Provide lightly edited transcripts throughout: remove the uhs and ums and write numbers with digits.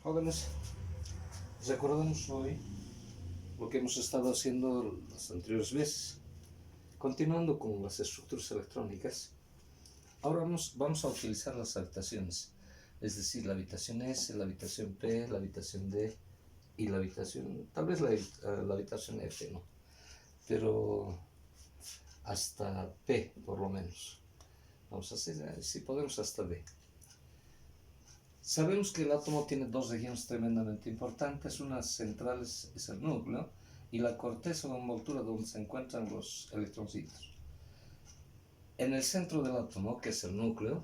Jóvenes, recordamos hoy lo que hemos estado haciendo las anteriores veces. Continuando con las estructuras electrónicas, ahora vamos a utilizar las habitaciones, es decir, la habitación S, la habitación P, la habitación D y la habitación, tal vez la habitación F, ¿no? Pero hasta P por lo menos. Vamos a hacer, si podemos, hasta D. Sabemos que el átomo tiene dos regiones tremendamente importantes. Una central es el núcleo y la corteza o envoltura donde se encuentran los electroncitos. En el centro del átomo, que es el núcleo,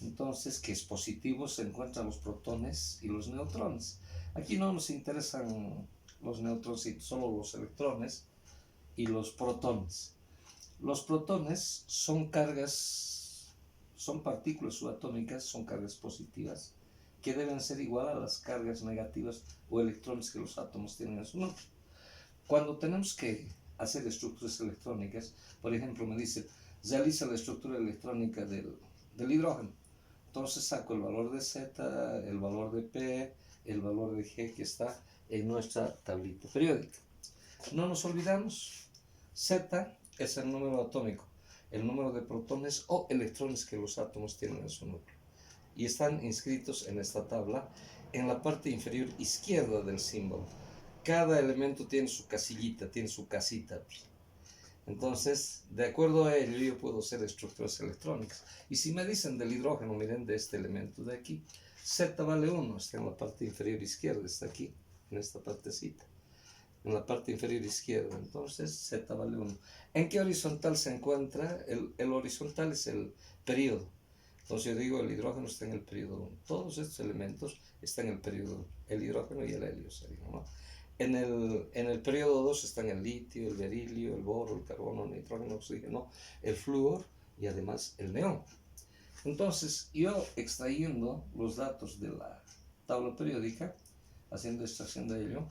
entonces, que es positivo, se encuentran los protones y los neutrones. Aquí no nos interesan los neutroncitos, solo los electrones y los protones. Los protones son cargas, son partículas subatómicas, son cargas positivas, que deben ser igual a las cargas negativas o electrones que los átomos tienen en su núcleo. Cuando tenemos que hacer estructuras electrónicas, por ejemplo, me dice, realiza la estructura electrónica del hidrógeno. Entonces saco el valor de Z, el valor de P, el valor de G que está en nuestra tablita periódica. No nos olvidamos, Z es el número atómico, el número de protones o electrones que los átomos tienen en su núcleo. Y están inscritos en esta tabla en la parte inferior izquierda del símbolo. Cada elemento tiene su casillita, tiene su casita. Entonces, de acuerdo a ello, yo puedo hacer estructuras electrónicas. Y si me dicen del hidrógeno, miren, de este elemento de aquí, Z vale 1, está en la parte inferior izquierda, está aquí, en esta partecita, en la parte inferior izquierda. Entonces, Z vale 1. ¿En qué horizontal se encuentra? El horizontal es el período. Entonces yo digo, el hidrógeno está en el periodo 1. Todos estos elementos están en el periodo 1. El hidrógeno y el helio sería, ¿no? En el periodo 2 están el litio, el berilio, el boro, el carbono, el nitrógeno, oxígeno, el flúor y además el neón. Entonces, yo extrayendo los datos de la tabla periódica, haciendo extracción de ello,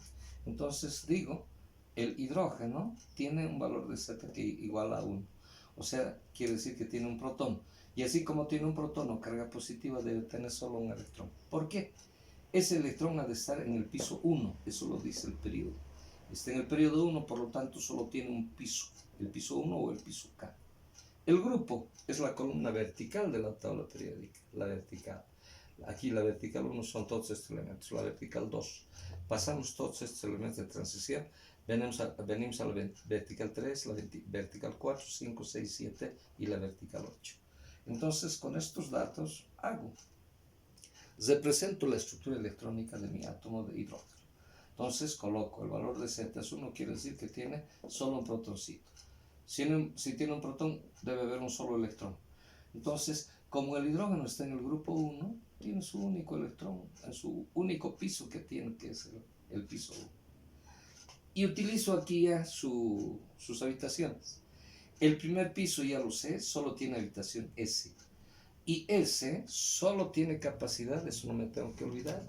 entonces digo, el hidrógeno tiene un valor de Z que igual a 1. O sea, quiere decir que tiene un protón. Y así como tiene un protón o carga positiva, debe tener solo un electrón. ¿Por qué? Ese electrón ha de estar en el piso 1, eso lo dice el periodo. Está en el periodo 1, por lo tanto solo tiene un piso, el piso 1 o el piso K. El grupo es la columna vertical de la tabla periódica, la vertical. Aquí la vertical 1 son todos estos elementos, la vertical 2. Pasamos todos estos elementos de transición, venimos a la vertical 3, la vertical 4, 5, 6, 7 y la vertical 8. Entonces, con estos datos represento la estructura electrónica de mi átomo de hidrógeno. Entonces coloco el valor de Z es 1, quiere decir que tiene solo un protoncito. Si tiene un protón, debe haber un solo electrón. Entonces, como el hidrógeno está en el grupo 1, tiene su único electrón, en su único piso que tiene, que es el piso 1. Y utilizo aquí ya sus habitaciones. El primer piso, ya lo sé, solo tiene habitación S. Y S solo tiene capacidad, eso no me tengo que olvidar,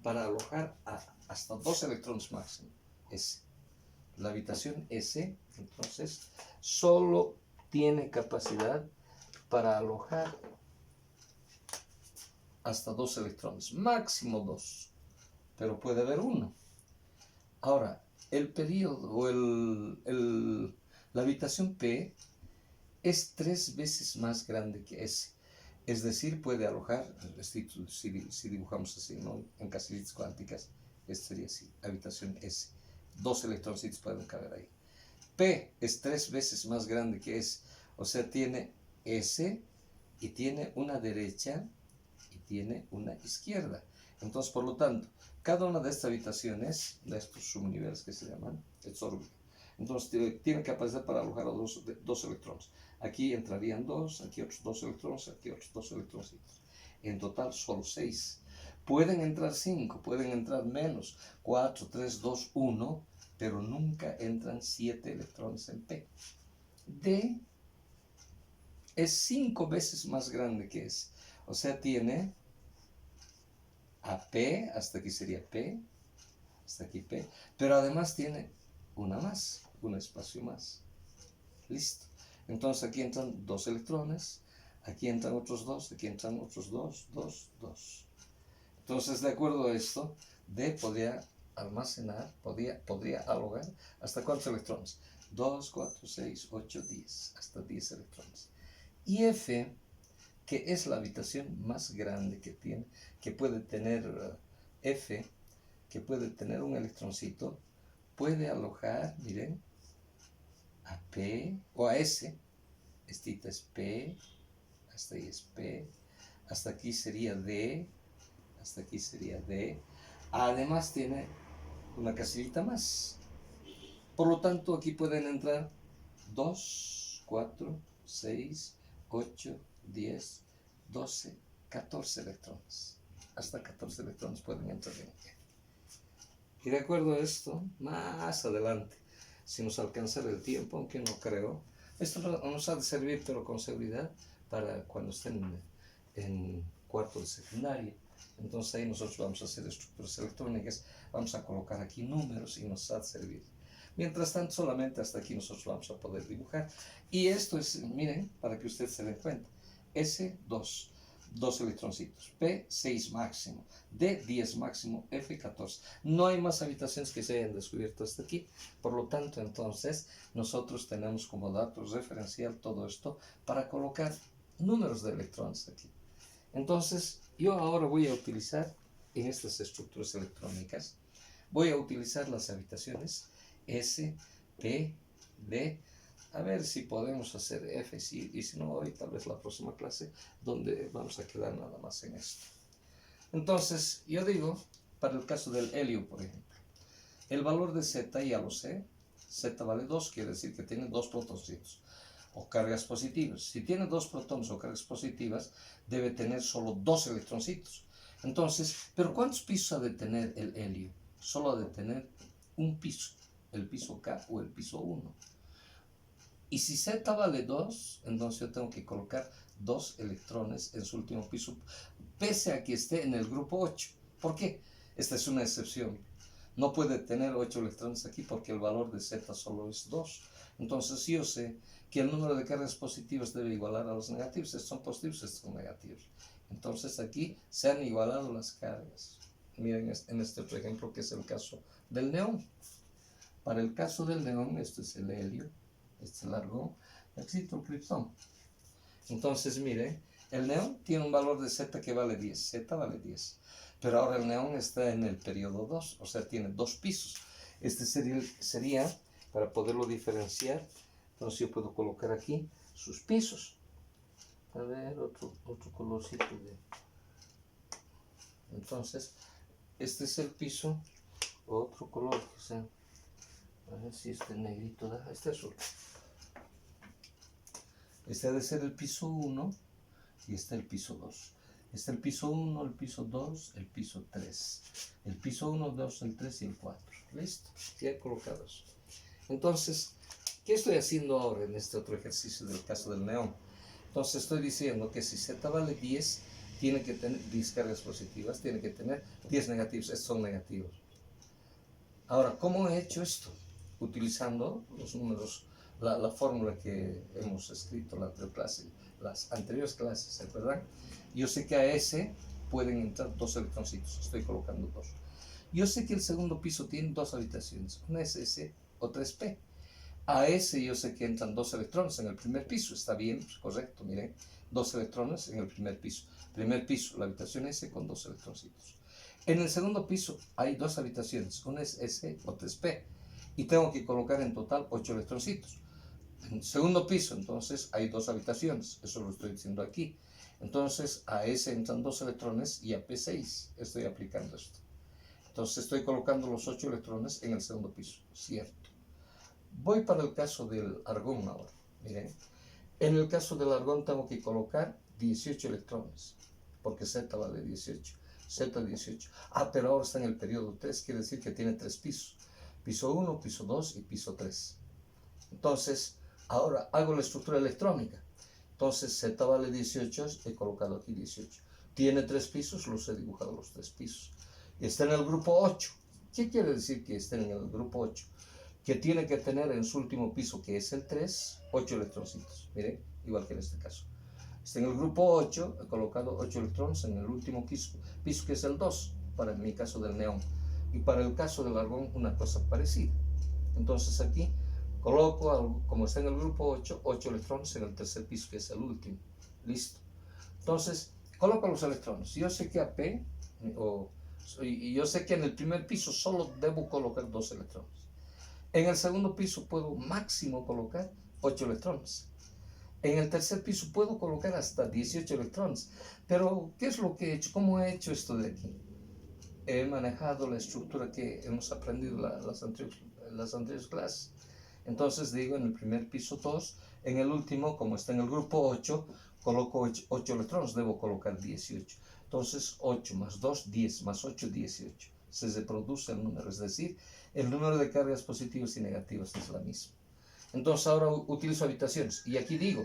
para alojar hasta 2 electrones máximo. S. La habitación S, entonces, solo tiene capacidad para alojar hasta 2 electrones, máximo 2, pero puede haber 1. Ahora, el periodo o la habitación P es 3 veces más grande que S. Es decir, puede alojar, si dibujamos así, ¿no? En casillitas cuánticas, esto sería así, habitación S. 2 electroncitos pueden caber ahí. P es 3 veces más grande que S, o sea, tiene S y tiene una derecha y tiene una izquierda. Entonces, por lo tanto, cada una de estas habitaciones, de estos subniveles que se llaman, entonces tiene capacidad para alojar a 2 electrones. Aquí entrarían 2, aquí otros 2 electrones, aquí otros 2 electroncitos. En total solo 6. Pueden entrar 5, pueden entrar menos, 4, 3, 2, 1, pero nunca entran 7 electrones en P. D es 5 veces más grande que S. O sea, tiene a P, hasta aquí sería P, hasta aquí P, pero además tiene una más, un espacio más. Listo. Entonces aquí entran 2 electrones, aquí entran otros 2, aquí entran otros 2, 2, 2. Entonces, de acuerdo a esto, D podría almacenar, podría alojar hasta ¿cuántos electrones? 2, 4, 6, 8, 10, hasta 10 electrones. Y F, que es la habitación más grande que tiene, que puede tener F, que puede tener un electroncito, puede alojar, miren, a P o a S. Esta es P, hasta ahí es P, hasta aquí sería D, hasta aquí sería D. Además tiene una casillita más. Por lo tanto, aquí pueden entrar 2, 4, 6, 8, 10, 12, 14 electrones. Hasta 14 electrones pueden entrar en aquí. Y de acuerdo a esto, más adelante, si nos alcanzara el tiempo, aunque no creo, esto nos ha de servir, pero con seguridad, para cuando estén en cuarto de secundaria. Entonces ahí nosotros vamos a hacer estructuras electrónicas, vamos a colocar aquí números y nos ha de servir. Mientras tanto, solamente hasta aquí nosotros vamos a poder dibujar. Y esto es, miren, para que ustedes se den cuenta, S2, 2 electroncitos, P, 6 máximo, D, 10 máximo, F, 14. No hay más habitaciones que se hayan descubierto hasta aquí. Por lo tanto, entonces, nosotros tenemos como dato referencial todo esto para colocar números de electrones aquí. Entonces, yo ahora voy a utilizar en estas estructuras electrónicas, voy a utilizar las habitaciones S, P, D, a ver si podemos hacer F, y si no hoy, tal vez la próxima clase, donde vamos a quedar nada más en esto. Entonces, yo digo, para el caso del helio, por ejemplo, el valor de Z ya lo sé, Z vale 2, quiere decir que tiene 2 protoncitos o cargas positivas. Si tiene 2 protones o cargas positivas, debe tener solo 2 electroncitos. Entonces, ¿pero cuántos pisos ha de tener el helio? Solo ha de tener un piso, el piso K o el piso 1. Y si Z vale 2, entonces yo tengo que colocar 2 electrones en su último piso, pese a que esté en el grupo 8. ¿Por qué? Esta es una excepción. No puede tener 8 electrones aquí porque el valor de Z solo es 2. Entonces yo sé que el número de cargas positivas debe igualar a los negativos. Estos son positivos, estos son negativos. Entonces aquí se han igualado las cargas. Miren en este otro ejemplo que es el caso del neón. Para el caso del neón, este es el helio, este es el argón, existe el criptón. Entonces miren, el neón tiene un valor de Z que vale 10, Z vale 10. Pero ahora el neón está en el periodo 2, o sea, tiene 2 pisos. Este sería, para poderlo diferenciar, entonces yo puedo colocar aquí sus pisos. A ver, otro colorcito de... Entonces, este es el piso, otro color que sea... A ver si este negrito da, este azul. Este ha de ser el piso 1 y este el piso 2. Este el piso 1, el piso 2, el piso 3. El piso 1, 2, el 3 y el 4. Listo, ya he colocado eso. Entonces, ¿qué estoy haciendo ahora en este otro ejercicio del caso del neón? Entonces estoy diciendo que si Z vale 10, tiene que tener 10 cargas positivas, tiene que tener 10 negativos. Estos son negativos. Ahora, ¿cómo he hecho esto? Utilizando los números, la fórmula que hemos escrito las anteriores clases, ¿verdad? Yo sé que a S pueden entrar 2 electroncitos, estoy colocando 2. Yo sé que el segundo piso tiene 2 habitaciones, una es S, otra es P. A S yo sé que entran 2 electrones en el primer piso, está bien, correcto, miren, 2 electrones en el primer piso. Primer piso, la habitación S con 2 electroncitos. En el segundo piso hay 2 habitaciones, una es S, otra es P, y tengo que colocar en total 8 electroncitos. En el segundo piso, entonces, hay 2 habitaciones, eso lo estoy diciendo aquí. Entonces, a S entran 2 electrones y a P 6, estoy aplicando esto. Entonces, estoy colocando los 8 electrones en el segundo piso, cierto. Voy para el caso del argón ahora, miren. En el caso del argón tengo que colocar 18 electrones, porque Z vale 18. Z 18. Ah, pero ahora está en el periodo 3, quiere decir que tiene 3 pisos. Piso 1, piso 2 y piso 3. Entonces, ahora hago la estructura electrónica. Entonces, Z vale 18, he colocado aquí 18. Tiene 3 pisos, los he dibujado los 3 pisos. Está en el grupo 8. ¿Qué quiere decir que esté en el grupo 8? Que tiene que tener en su último piso, que es el 3, 8 electroncitos. Miren, igual que en este caso. Está en el grupo 8, he colocado 8 electrones en el último piso que es el 2, para mi caso del neón. Y para el caso del argón, una cosa parecida. Entonces aquí coloco, como está en el grupo 8, 8 electrones en el tercer piso, que es el último. Listo. Entonces, coloco los electrones. Yo sé que AP, y yo sé que en el primer piso solo debo colocar 2 electrones. En el segundo piso puedo máximo colocar 8 electrones. En el tercer piso puedo colocar hasta 18 electrones. Pero, ¿qué es lo que he hecho? ¿Cómo he hecho esto de aquí? He manejado la estructura que hemos aprendido las anteriores clases. Entonces digo, en el primer piso 2, en el último, como está en el grupo 8, coloco 8 electrones, debo colocar 18. Entonces 8 más 2, 10, más 8, 18. Se reproduce el número, es decir, el número de cargas positivas y negativas es la misma. Entonces ahora utilizo habitaciones, y aquí digo,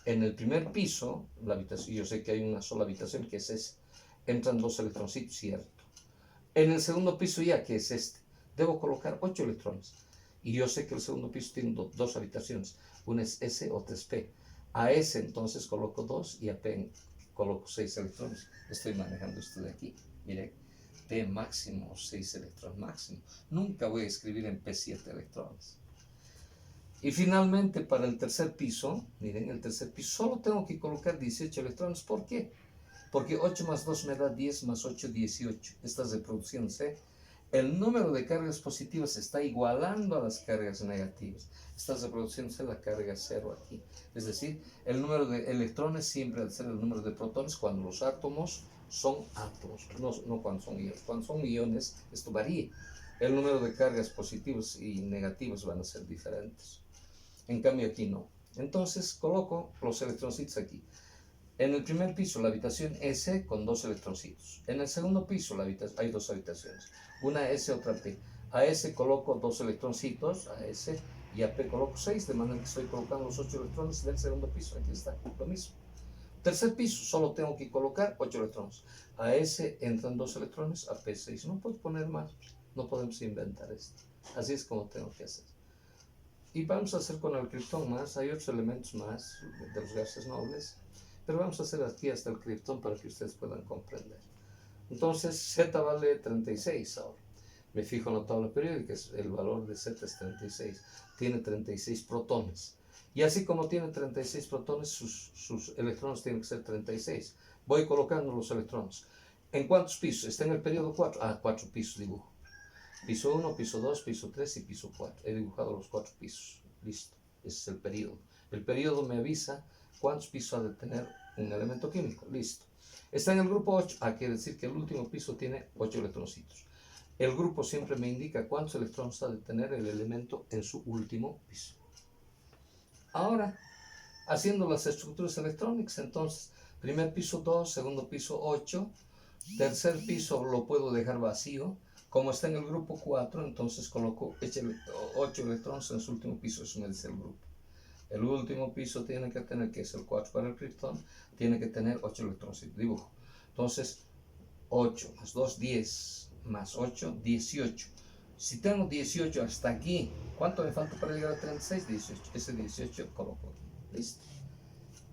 en el primer piso, la habitación, yo sé que hay una sola habitación que es ese, entran 2 electroncitos, cierto. En el segundo piso ya, que es este, debo colocar 8 electrones. Y yo sé que el segundo piso tiene 2 habitaciones. Una es S, otra es P. A S entonces coloco 2 y a P coloco 6 electrones. Estoy manejando esto de aquí. Mire, P máximo 6 electrones máximo. Nunca voy a escribir en P 7 electrones. Y finalmente para el tercer piso, miren, el tercer piso solo tengo que colocar 18 electrones. ¿Por qué? Porque 8 más 2 me da 10 más 8, 18. Esta reproducción C. El número de cargas positivas está igualando a las cargas negativas. Esta reproducción C, la carga 0 aquí. Es decir, el número de electrones siempre al ser el número de protones cuando los átomos son átomos, no cuando son iones. Cuando son iones, esto varía. El número de cargas positivas y negativas van a ser diferentes. En cambio aquí no. Entonces coloco los electroncitos aquí. En el primer piso la habitación S con 2 electroncitos. En el segundo piso hay 2 habitaciones. Una S, otra P. A S coloco 2 electroncitos, a S, y a P coloco 6, de manera que estoy colocando los 8 electrones del segundo piso. Aquí está, lo mismo. Tercer piso, solo tengo que colocar 8 electrones. A S entran 2 electrones, a P 6. No puedo poner más, no podemos inventar esto. Así es como tengo que hacer. Y vamos a hacer con el criptón más, hay otros elementos más de los gases nobles, pero vamos a hacer aquí hasta el criptón para que ustedes puedan comprender. Entonces Z vale 36 ahora. Me fijo en la tabla periódica, el valor de Z es 36. Tiene 36 protones. Y así como tiene 36 protones, sus electrones tienen que ser 36. Voy colocando los electrones. ¿En cuántos pisos? Está en el periodo 4. 4 pisos dibujo. Piso 1, piso 2, piso 3 y piso 4. He dibujado los 4 pisos. Listo. Ese es el periodo. El periodo me avisa cuántos pisos ha de tener un elemento químico. Listo. Está en el grupo 8. Quiere decir que el último piso tiene 8 electroncitos. El grupo siempre me indica cuántos electrones ha de tener el elemento en su último piso. Ahora, haciendo las estructuras electrónicas, entonces, primer piso 2, segundo piso 8, tercer piso lo puedo dejar vacío. Como está en el grupo 4, entonces coloco 8 electrones en su último piso, eso me dice el grupo. El último piso tiene que tener, que es el 4 para el criptón, tiene que tener 8 electrones. Dibujo. Entonces, 8 más 2, 10, más 8, 18. Si tengo 18 hasta aquí, ¿cuánto me falta para llegar a 36? 18. Ese 18 coloco aquí. Listo.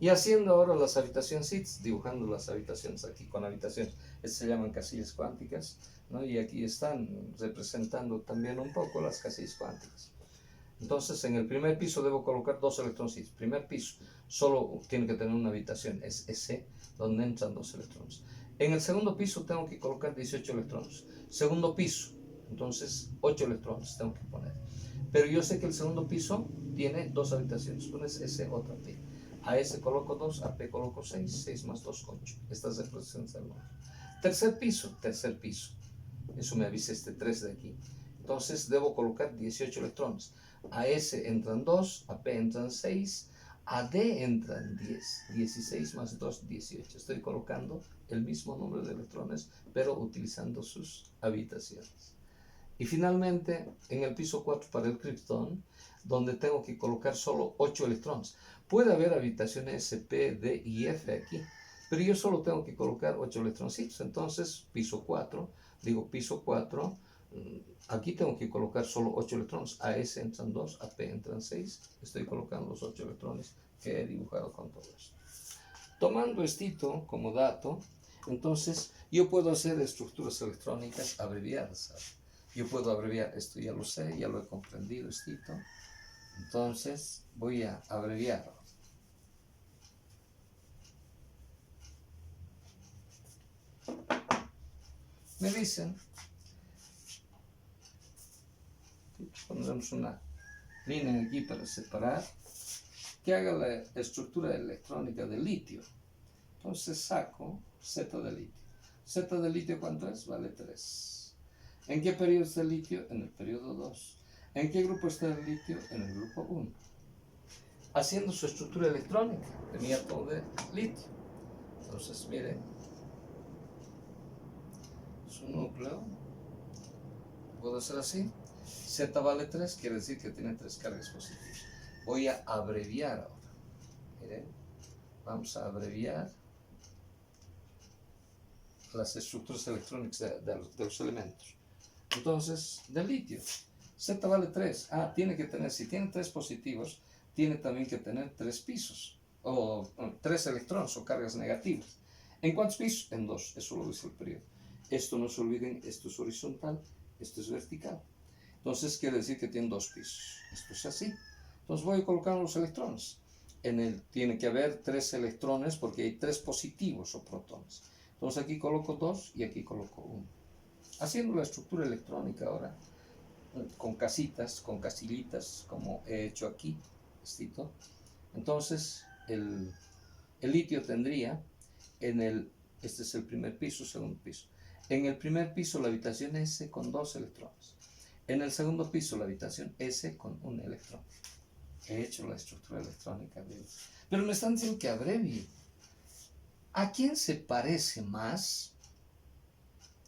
Y haciendo ahora las habitaciones, dibujando las habitaciones aquí con habitaciones. Estas se llaman casillas cuánticas, ¿no? Y aquí están representando también un poco las casillas cuánticas. Entonces, en el primer piso debo colocar 2 electroncitos. Primer piso, solo tiene que tener una habitación, es S, donde entran 2 electrones. En el segundo piso tengo que colocar 18 electrones. Segundo piso, entonces 8 electrones tengo que poner. Pero yo sé que el segundo piso tiene 2 habitaciones. Una es S, otra P. A S coloco 2, a P coloco 6, 6 más 2, 8. Esta es la representación del número. Tercer piso. Eso me avisa este 3 de aquí. Entonces debo colocar 18 electrones. A S entran 2, a P entran 6, a D entran 10. 16 más 2, 18. Estoy colocando el mismo número de electrones, pero utilizando sus habitaciones. Y finalmente, en el piso 4 para el criptón, donde tengo que colocar solo 8 electrones. Puede haber habitaciones S, P, D y F aquí, pero yo solo tengo que colocar 8 electroncitos. Entonces, piso 4, aquí tengo que colocar solo 8 electrones. A S entran 2, a P entran 6. Estoy colocando los 8 electrones que he dibujado con todo esto. Tomando esto como dato, entonces yo puedo hacer estructuras electrónicas abreviadas, ¿sabes? Yo puedo abreviar, esto ya lo sé, ya lo he comprendido, esto. Entonces voy a abreviar. Me dicen, pondremos una línea aquí para separar, que haga la estructura electrónica del litio. Entonces saco Z de litio. Z de litio, ¿cuánto es? Vale 3. ¿En qué periodo está el litio? En el periodo 2. ¿En qué grupo está el litio? En el grupo 1. Haciendo su estructura electrónica de mi átomo de litio. Entonces, miren, su núcleo, puedo hacer así. Z vale 3, quiere decir que tiene 3 cargas positivas. Voy a abreviar ahora. Miren, vamos a abreviar las estructuras electrónicas de los elementos. Entonces, del litio, Z vale 3. Tiene que tener, si tiene 3 positivos, tiene también que tener 3 pisos, o 3 electrones o cargas negativas. ¿En cuántos pisos? En 2, eso lo dice el periodo. Esto no se olviden, esto es horizontal, esto es vertical. Entonces quiere decir que tiene 2 pisos. Esto es así. Entonces voy a colocar los electrones. Tiene que haber 3 electrones porque hay 3 positivos o protones. Entonces aquí coloco 2 y aquí coloco 1. Haciendo la estructura electrónica ahora, con casitas, con casillitas, como he hecho aquí. Entonces el litio tendría este es el primer piso, segundo piso. En el primer piso la habitación S con 2 electrones. En el segundo piso la habitación S con 1 electrón. He hecho la estructura electrónica de él. Pero me están diciendo que abrevie. ¿A quién se parece más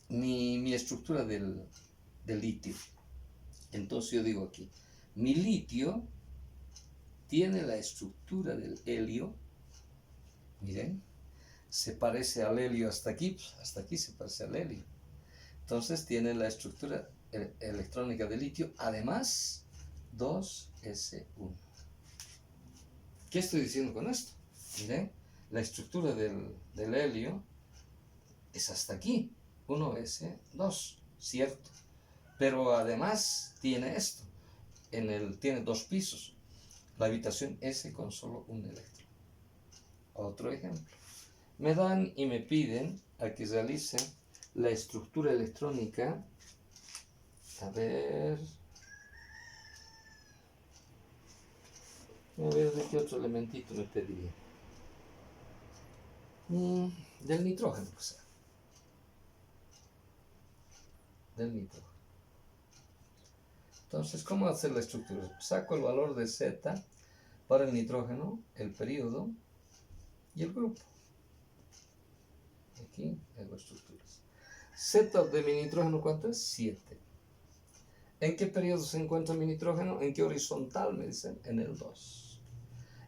mi estructura del litio? Entonces yo digo aquí, mi litio tiene la estructura del helio. Miren, se parece al helio hasta aquí se parece al helio. Entonces tiene la estructura electrónica de litio, además 2s1. ¿Qué estoy diciendo con esto? Miren, la estructura del helio es hasta aquí, 1s2, ¿cierto? Pero además tiene esto, tiene 2 pisos, la habitación S con solo un electrón. Otro ejemplo. Me dan y me piden a que realice la estructura electrónica. A ver de qué otro elementito me pediría. Del nitrógeno, pues. Del nitrógeno. Entonces, ¿cómo hacer la estructura? Saco el valor de Z para el nitrógeno, el periodo y el grupo. Aquí hago estructuras. Z de mi nitrógeno, ¿cuánto es? 7. ¿En qué periodo se encuentra mi nitrógeno? ¿En qué horizontal? Me dicen, en el 2.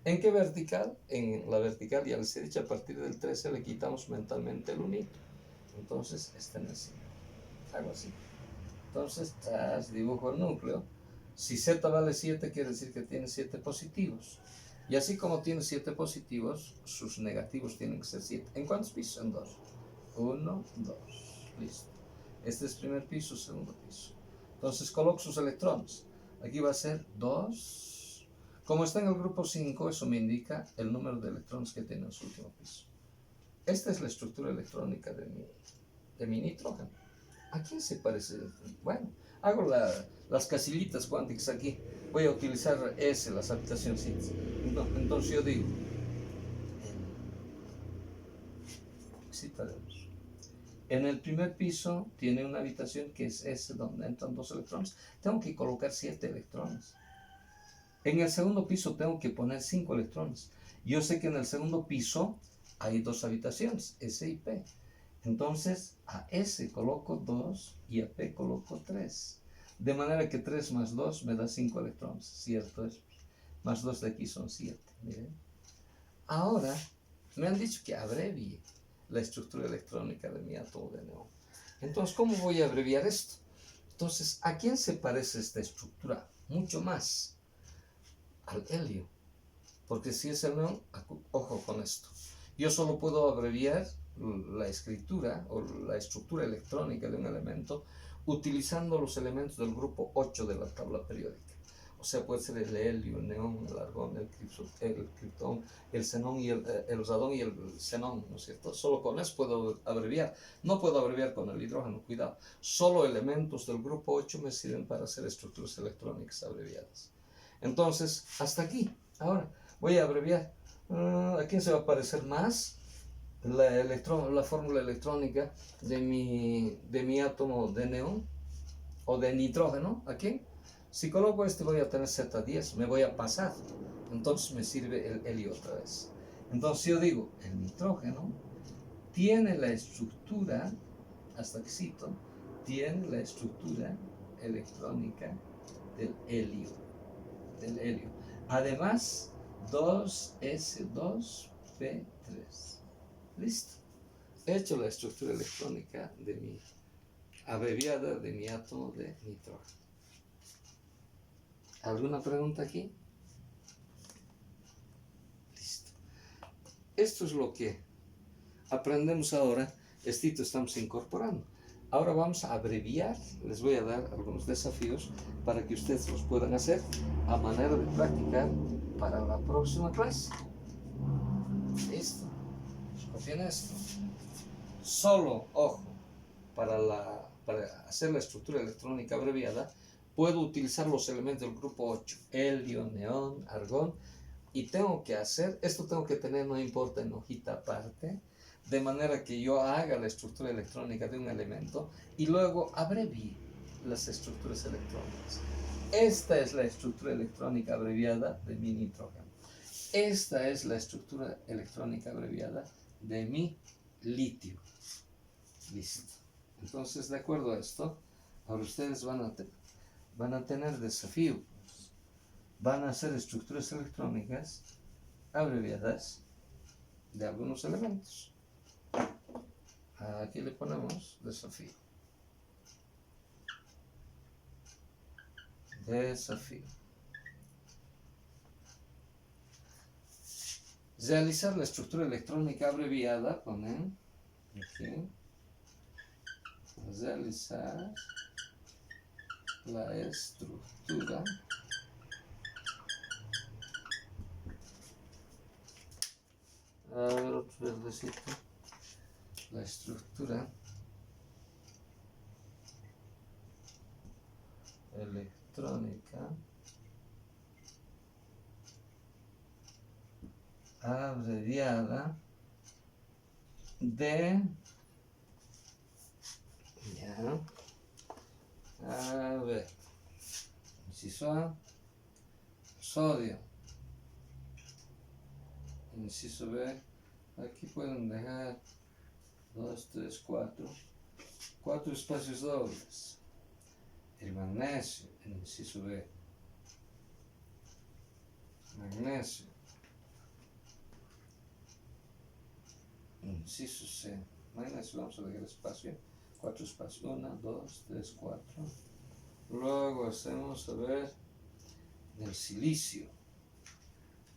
¿En qué vertical? En la vertical ya les he dicho, a partir del 13 le quitamos mentalmente el unito. Entonces, está en el 5. Hago así. Entonces, dibujo el núcleo. Si Z vale 7, quiere decir que tiene 7 positivos. Y así como tiene 7 positivos, sus negativos tienen que ser 7. ¿En cuántos pisos? En 2. 1, 2. Listo. Este es primer piso, segundo piso. Entonces coloco sus electrones. Aquí va a ser 2. Como está en el grupo 5, eso me indica el número de electrones que tiene en su último piso. Esta es la estructura electrónica de mi nitrógeno. ¿A quién se parece? Bueno, hago las casillitas cuánticas aquí. Voy a utilizar las habitacioncitas. Entonces yo digo, en el primer piso tiene una habitación que es S, donde entran 2 electrones. Tengo que colocar 7 electrones. En el segundo piso tengo que poner 5 electrones. Yo sé que en el segundo piso hay 2 habitaciones, S y P. Entonces a S coloco 2 y a P coloco 3. De manera que 3 más 2 me da 5 electrones, ¿cierto? Más 2 de aquí son 7, miren. Ahora me han dicho que abrevie la estructura electrónica de mi átomo de neón. Entonces, ¿cómo voy a abreviar esto? Entonces, ¿a quién se parece esta estructura? Mucho más al helio. Porque si es el neón, ojo con esto. Yo solo puedo abreviar la escritura o la estructura electrónica de un elemento utilizando los elementos del grupo 8 de la tabla periódica. O sea, puede ser el helio, el neón, el argón, el criptón, el xenón y el radón y el xenón, ¿no es cierto? Solo con eso puedo abreviar. No puedo abreviar con el hidrógeno, cuidado. Solo elementos del grupo 8 me sirven para hacer estructuras electrónicas abreviadas. Entonces, hasta aquí. Ahora voy a abreviar. ¿A quién se va a parecer más? La fórmula electrónica de mi átomo de neón o de nitrógeno. ¿A quién? Si coloco este voy a tener Z10, me voy a pasar. Entonces me sirve el helio otra vez. Entonces yo digo, el nitrógeno tiene la estructura, hasta que cito, tiene la estructura electrónica del helio. Además, 2S2P3. Listo. He hecho la estructura electrónica de mi abreviada de mi átomo de nitrógeno. ¿Alguna pregunta aquí? Listo. Esto es lo que aprendemos ahora. Esto estamos incorporando. Ahora vamos a abreviar. Les voy a dar algunos desafíos para que ustedes los puedan hacer a manera de practicar para la próxima clase. Listo. Copien esto. Solo, ojo, para hacer la estructura electrónica abreviada, puedo utilizar los elementos del grupo 8, helio, neón, argón, y tengo que hacer, esto tengo que tener, no importa, en hojita aparte, de manera que yo haga la estructura electrónica de un elemento y luego abrevíe las estructuras electrónicas. Esta es la estructura electrónica abreviada de mi nitrógeno. Esta es la estructura electrónica abreviada de mi litio. Listo. Entonces, de acuerdo a esto, ahora ustedes van a tener desafío. Van a hacer estructuras electrónicas abreviadas de algunos elementos. Aquí le ponemos desafío. Desafío. Realizar la estructura electrónica abreviada, ponen aquí. Realizar la estructura otro verdecito. La estructura electrónica abreviada de a ver, inciso A, sodio, inciso B, aquí pueden dejar 2, 3, 4 espacios dobles. El magnesio, el inciso B, magnesio, inciso C, magnesio, vamos a dejar espacio, 4 espacios, 1, 2, 3, 4. Luego hacemos, a ver, del silicio,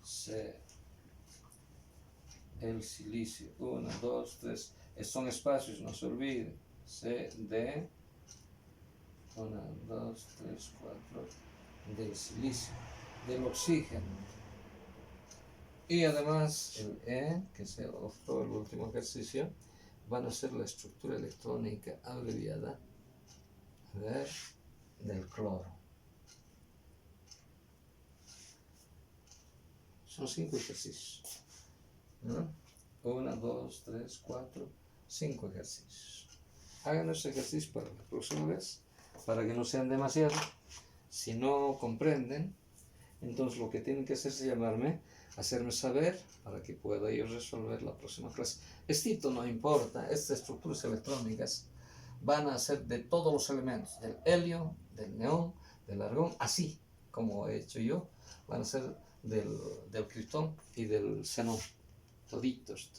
C, el silicio, 1, 2, 3, son espacios, no se olviden, C, D, 1, 2, 3, 4, del silicio, del oxígeno. Y además el E, que es el último ejercicio, van a ser la estructura electrónica abreviada del cloro. Son 5 ejercicios. 1, 2, 3, 4, 5 ejercicios. Hagan ese ejercicio para la próxima vez, para que no sean demasiados. Si no comprenden, entonces lo que tienen que hacer es llamarme, hacerme saber, para que pueda yo resolver la próxima clase. Esto no importa, estas estructuras electrónicas van a ser de todos los elementos, del helio, del neón, del argón, así como he hecho yo, van a ser del criptón y del xenón, toditos,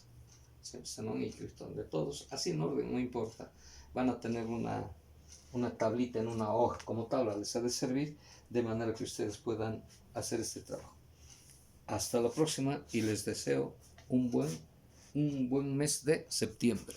xenón y criptón, de todos, así en orden, no importa, van a tener una tablita en una hoja, como tabla les ha de servir, de manera que ustedes puedan hacer este trabajo. Hasta la próxima y les deseo un buen un buen mes de septiembre.